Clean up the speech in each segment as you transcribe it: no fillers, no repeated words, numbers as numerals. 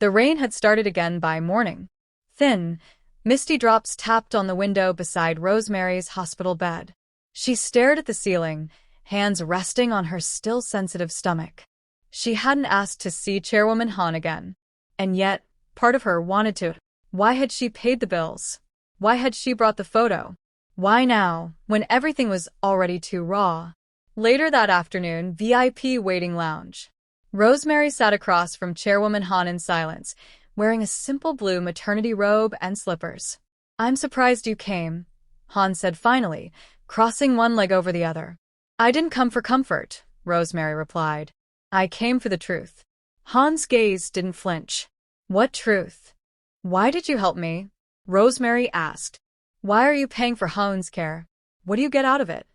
The rain had started again by morning. Thin, misty drops tapped on the window beside Rosemary's hospital bed. She stared at the ceiling, hands resting on her still sensitive stomach. She hadn't asked to see Chairwoman Han again. And yet, part of her wanted to. Why had she paid the bills? Why had she brought the photo? Why now, when everything was already too raw? Later that afternoon, VIP waiting lounge. Rosemary sat across from Chairwoman Han in silence, wearing a simple blue maternity robe and slippers. "I'm surprised you came," Han said finally, crossing one leg over the other. "I didn't come for comfort," Rosemary replied. "I came for the truth." Han's gaze didn't flinch. "What truth? Why did you help me?" Rosemary asked. "Why are you paying for Ha-eun's care? What do you get out of it?"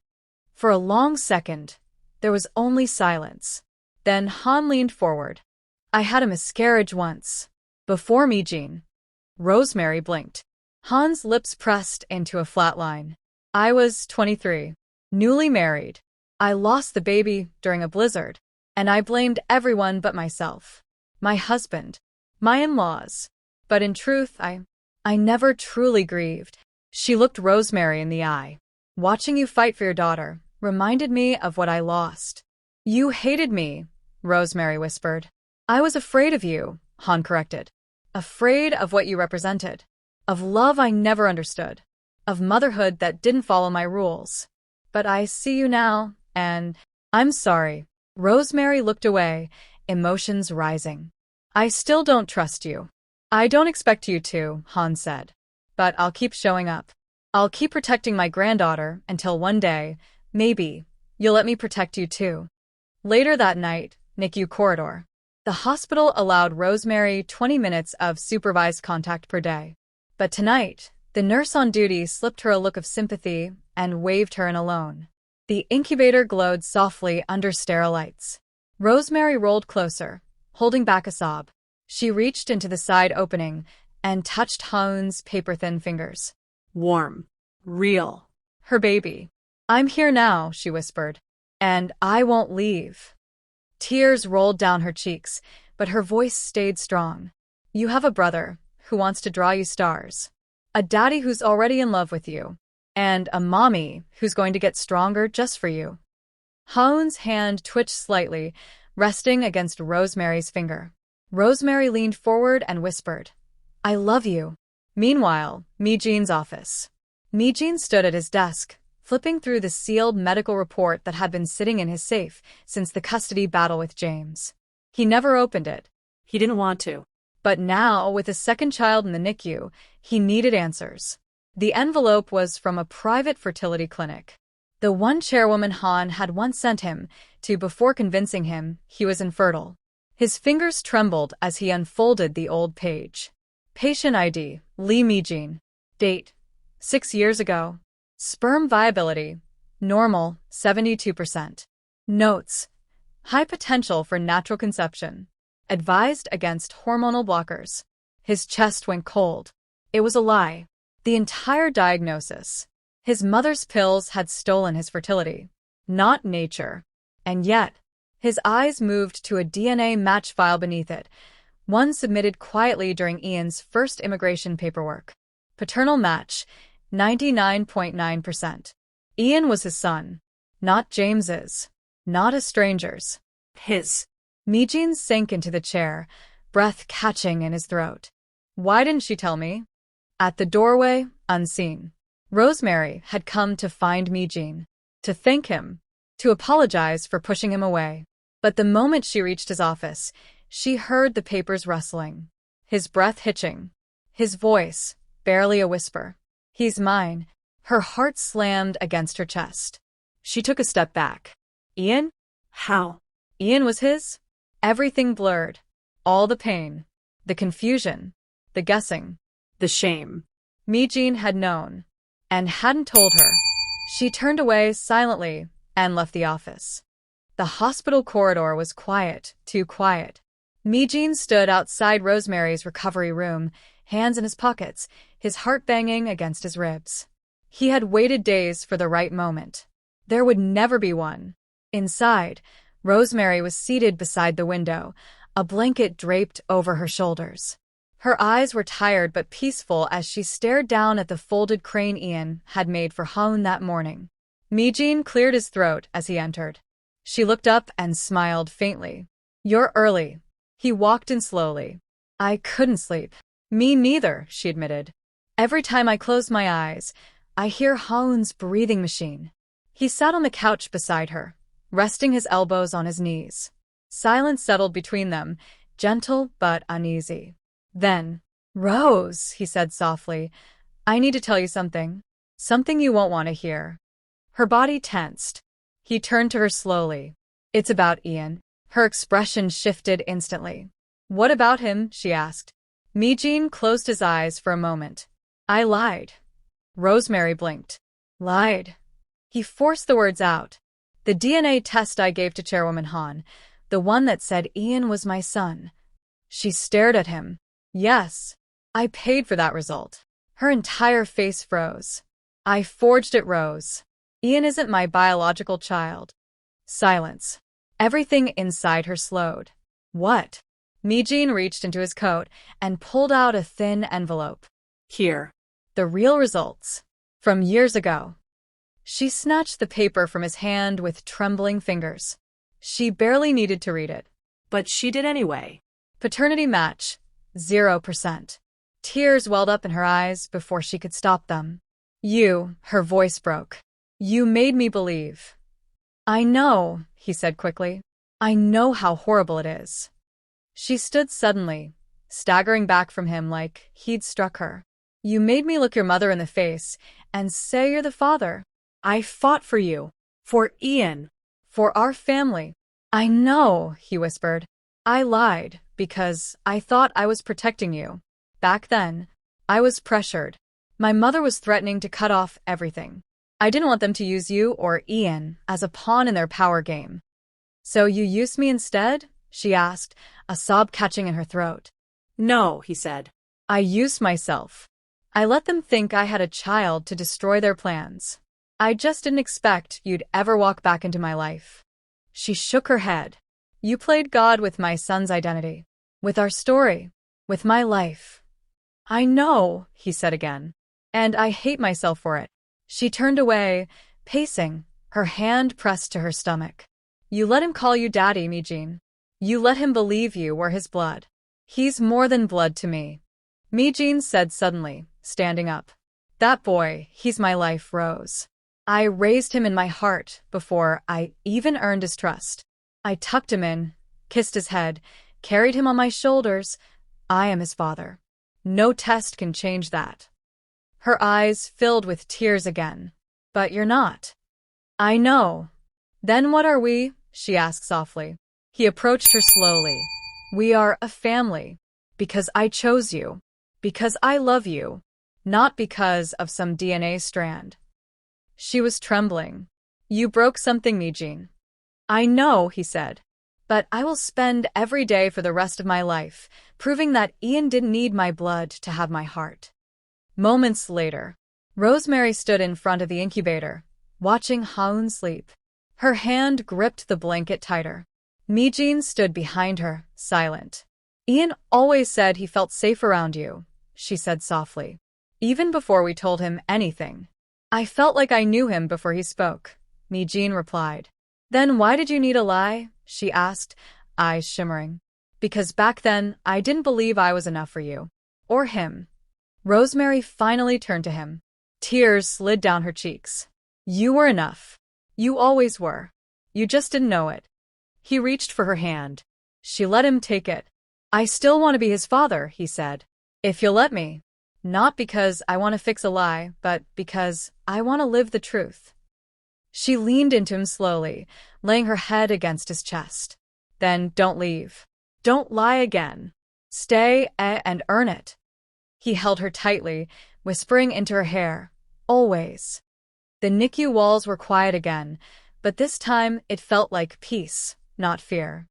For a long second, there was only silence. Then Han leaned forward. "I had a miscarriage once. Before Mijeen." Rosemary blinked. Han's lips pressed into a flat line. "I was 23. Newly married. I lost the baby during a blizzard. And I blamed everyone but myself. My husband. My in-laws. But in truth, I never truly grieved." She looked Rosemary in the eye. "Watching you fight for your daughter reminded me of what I lost." "You hated me," Rosemary whispered. "I was afraid of you," Han corrected. "Afraid of what you represented. Of love I never understood. Of motherhood that didn't follow my rules. But I see you now, and I'm sorry." Rosemary looked away, emotions rising. "I still don't trust you." "I don't expect you to," Han said. "But I'll keep showing up. I'll keep protecting my granddaughter until one day, maybe, you'll let me protect you too." Later that night, NICU corridor. The hospital allowed Rosemary 20 minutes of supervised contact per day. But tonight, the nurse on duty slipped her a look of sympathy and waved her in alone. The incubator glowed softly under sterile lights. Rosemary rolled closer, holding back a sob. She reached into the side opening and touched Ha-eun's paper-thin fingers. "Warm. Real." "Her baby. I'm here now," she whispered. "And I won't leave." Tears rolled down her cheeks, but her voice stayed strong. "You have a brother who wants to draw you stars. A daddy who's already in love with you. And a mommy who's going to get stronger just for you." Ha-eun's hand twitched slightly, resting against Rosemary's finger. Rosemary leaned forward and whispered, "I love you." Meanwhile, Mi-Jin's office. Mi-Jin stood at his desk, flipping through the sealed medical report that had been sitting in his safe since the custody battle with James. He never opened it. He didn't want to. But now, with a second child in the NICU, he needed answers. The envelope was from a private fertility clinic. The one Chairwoman Han had once sent him to before convincing him he was infertile. His fingers trembled as he unfolded the old page. Patient ID, Lee Mi-Jin. Date, 6 years ago. Sperm viability, normal, 72%. Notes, high potential for natural conception. Advised against hormonal blockers. His chest went cold. It was a lie. The entire diagnosis. His mother's pills had stolen his fertility, not nature. And yet, his eyes moved to a DNA match file beneath it, one submitted quietly during Ian's first immigration paperwork. Paternal match, 99.9%. Ian was his son, not James's, not a stranger's. His. Mi-Jin sank into the chair, breath catching in his throat. Why didn't she tell me? At the doorway, unseen, Rosemary had come to find Mi-Jin, to thank him, to apologize for pushing him away. But the moment she reached his office, she heard the papers rustling, his breath hitching, his voice barely a whisper. "He's mine." Her heart slammed against her chest. She took a step back. Ian? How? Ian was his? Everything blurred. All the pain, the confusion, the guessing, the shame. Mi-Jin had known, and hadn't told her. She turned away silently and left the office. The hospital corridor was quiet, too quiet. Mi-Jin stood outside Rosemary's recovery room, hands in his pockets, his heart banging against his ribs. He had waited days for the right moment. There would never be one. Inside, Rosemary was seated beside the window, a blanket draped over her shoulders. Her eyes were tired but peaceful as she stared down at the folded crane Ian had made for Ha-eun that morning. Mi-Jin cleared his throat as he entered. She looked up and smiled faintly. "You're early." He walked in slowly. "I couldn't sleep." "Me neither," she admitted. "Every time I close my eyes, I hear Ha-eun's breathing machine." He sat on the couch beside her, resting his elbows on his knees. Silence settled between them, gentle but uneasy. Then, "Rose," he said softly, "I need to tell you something. Something you won't want to hear." Her body tensed. He turned to her slowly. "It's about Ian." Her expression shifted instantly. "What about him?" she asked. Mi-Jin closed his eyes for a moment. "I lied." Rosemary blinked. "Lied?" He forced the words out. "The DNA test I gave to chairwoman Han, the one that said Ian was my son." She stared at him. "Yes. I paid for that result." Her entire face froze. "I forged it, Rose. Ian isn't my biological child." Silence. Everything inside her slowed. "What?" Mi-Jin reached into his coat and pulled out a thin envelope. Here. The real results. From years ago. She snatched the paper from his hand with trembling fingers. She barely needed to read it. But she did anyway. Paternity match. 0%. Tears welled up in her eyes before she could stop them. "You," her voice broke. "You made me believe." "I know," he said quickly. "I know how horrible it is." She stood suddenly, staggering back from him like he'd struck her. "You made me look your mother in the face and say you're the father." I fought for you. For Ian. "For our family." "I know," he whispered. "I lied because I thought I was protecting you. Back then, I was pressured. My mother was threatening to cut off everything. I didn't want them to use you or Ian as a pawn in their power game." "So you used me instead?" she asked, a sob catching in her throat. No, he said. "I used myself. I let them think I had a child to destroy their plans. I just didn't expect you'd ever walk back into my life." She shook her head. "You played God with my son's identity. With our story. With my life." "I know," he said again. "And I hate myself for it." She turned away, pacing, her hand pressed to her stomach. "You let him call you Daddy, Mi-Jin. You let him believe you were his blood." "He's more than blood to me," Mi-Jin said suddenly, standing up. "That boy, he's my life, Rose. I raised him in my heart before I even earned his trust. I tucked him in, kissed his head, carried him on my shoulders. I am his father. No test can change that." Her eyes filled with tears again. "But you're not." "I know." "Then what are we?" she asked softly. He approached her slowly. "We are a family. Because I chose you. Because I love you. Not because of some DNA strand." She was trembling. "You broke something, Mi-Jin." "I know," he said. "But I will spend every day for the rest of my life, proving that Ian didn't need my blood to have my heart." Moments later, Rosemary stood in front of the incubator, watching Ha-eun sleep. Her hand gripped the blanket tighter. Mi-Jin stood behind her, silent. "Ian always said he felt safe around you," she said softly. "Even before we told him anything." "I felt like I knew him before he spoke," Mi-Jin replied. "Then why did you need a lie?" she asked, eyes shimmering. "Because back then, I didn't believe I was enough for you. Or him." Rosemary finally turned to him. Tears slid down her cheeks. "You were enough. You always were. You just didn't know it." He reached for her hand. She let him take it. "I still want to be his father," he said. "If you'll let me. Not because I want to fix a lie, but because I want to live the truth." She leaned into him slowly, laying her head against his chest. "Then don't leave. Don't lie again. Stay and earn it." He held her tightly, whispering into her hair, "Always." The NICU walls were quiet again, but this time it felt like peace, not fear.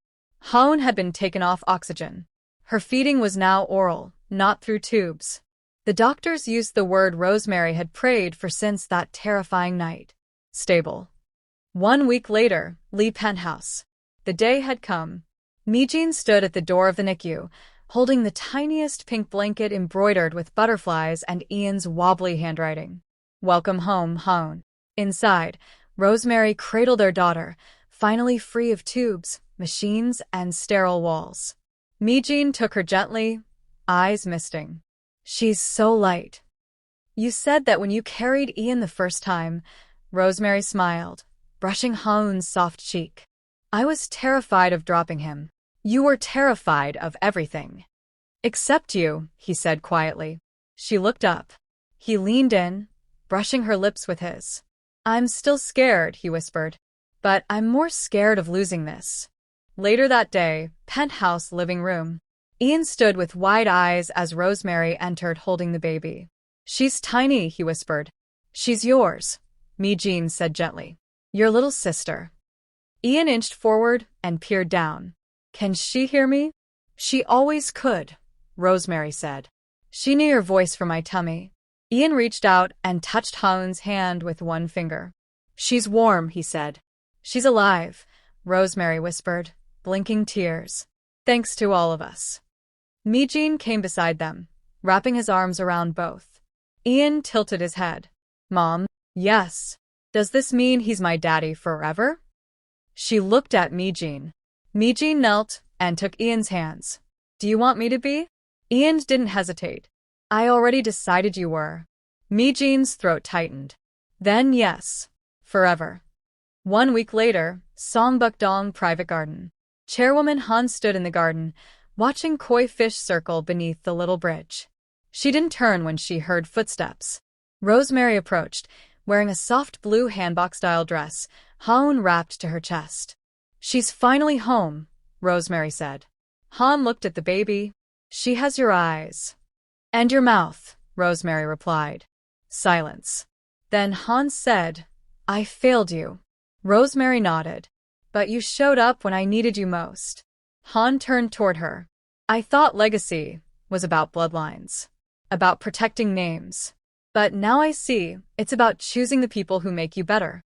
Ha-eun had been taken off oxygen. Her feeding was now oral, not through tubes. The doctors used the word Rosemary had prayed for since that terrifying night. Stable. 1 week later, Lee penthouse. The day had come. Mi-Jin stood at the door of the NICU, holding the tiniest pink blanket embroidered with butterflies and Ian's wobbly handwriting. Welcome home, Ha-eun. Inside, Rosemary cradled their daughter, finally free of tubes, machines, and sterile walls. Mi-Jin took her gently, eyes misting. She's so light. You said that when you carried Ian the first time, Rosemary smiled, brushing Ha-eun's soft cheek. I was terrified of dropping him. You were terrified of everything. Except you, he said quietly. She looked up. He leaned in, brushing her lips with his. I'm still scared, he whispered. But I'm more scared of losing this. Later that day, penthouse living room. Ian stood with wide eyes as Rosemary entered holding the baby. She's tiny, he whispered. She's yours, Mi-Jin said gently. Your little sister. Ian inched forward and peered down. Can she hear me? She always could, Rosemary said. She knew your voice from my tummy. Ian reached out and touched Ha-eun's hand with one finger. She's warm, he said. She's alive, Rosemary whispered, blinking tears. Thanks to all of us. Mi-Jin came beside them, wrapping his arms around both. Ian tilted his head. Mom, yes. Does this mean he's my daddy forever? She looked at Mi-Jin. Mi-Jin knelt and took Ian's hands. Do you want me to be? Ian didn't hesitate. I already decided you were. Mi-Jin's throat tightened. Then yes. Forever. 1 week later, Songbuk-dong Private Garden. Chairwoman Han stood in the garden, watching koi fish circle beneath the little bridge. She didn't turn when she heard footsteps. Rosemary approached, wearing a soft blue hanbok-style dress, Ha-eun wrapped to her chest. She's finally home, Rosemary said. Han looked at the baby. She has your eyes. And your mouth, Rosemary replied. Silence. Then Han said, I failed you. Rosemary nodded. But you showed up when I needed you most. Han turned toward her. I thought legacy was about bloodlines, about protecting names. But now I see it's about choosing the people who make you better.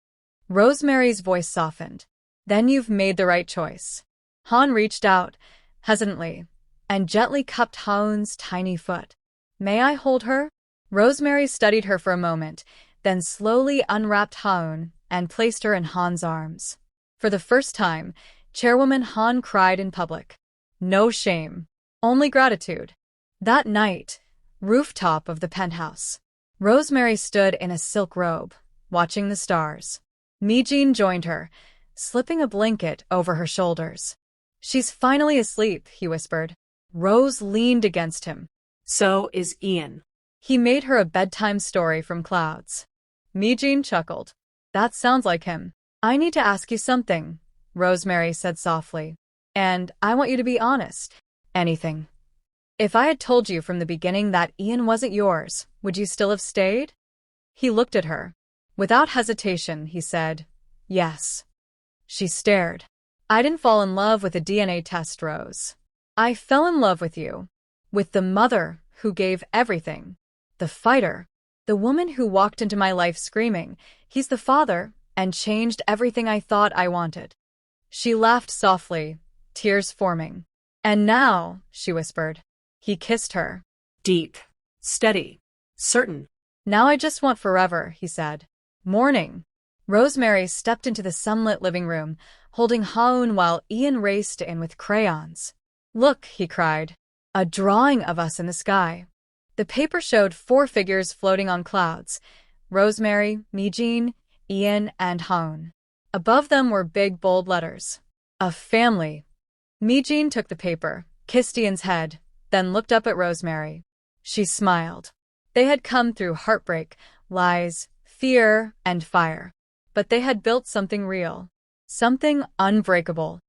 Rosemary's voice softened. Then you've made the right choice. Han reached out, hesitantly, and gently cupped Ha-eun's tiny foot. May I hold her? Rosemary studied her for a moment, then slowly unwrapped Ha-eun and placed her in Han's arms. For the first time, Chairwoman Han cried in public. No shame, only gratitude. That night, rooftop of the penthouse. Rosemary stood in a silk robe, watching the stars. Mi-Jin joined her, slipping a blanket over her shoulders. She's finally asleep, he whispered. Rose leaned against him. So is Ian. He made her a bedtime story from clouds. Mi-Jin chuckled. That sounds like him. I need to ask you something, Rosemary said softly. And I want you to be honest. Anything. If I had told you from the beginning that Ian wasn't yours, would you still have stayed? He looked at her. Without hesitation, he said, yes. She stared. I didn't fall in love with a DNA test, Rose. I fell in love with you. With the mother who gave everything. The fighter. The woman who walked into my life screaming, he's the father, and changed everything I thought I wanted. She laughed softly, tears forming. And now, she whispered. He kissed her. Deep. Steady. Certain. Now I just want forever, he said. Morning. Rosemary stepped into the sunlit living room, holding Ha-eun while Ian raced in with crayons. Look, he cried. A drawing of us in the sky. The paper showed 4 figures floating on clouds. Rosemary, Mi-Jin, Ian, and Ha-eun. Above them were big, bold letters. A family. Mi-Jin took the paper, kissed Ian's head, then looked up at Rosemary. She smiled. They had come through heartbreak, lies, fear, and fire. But they had built something real. Something unbreakable.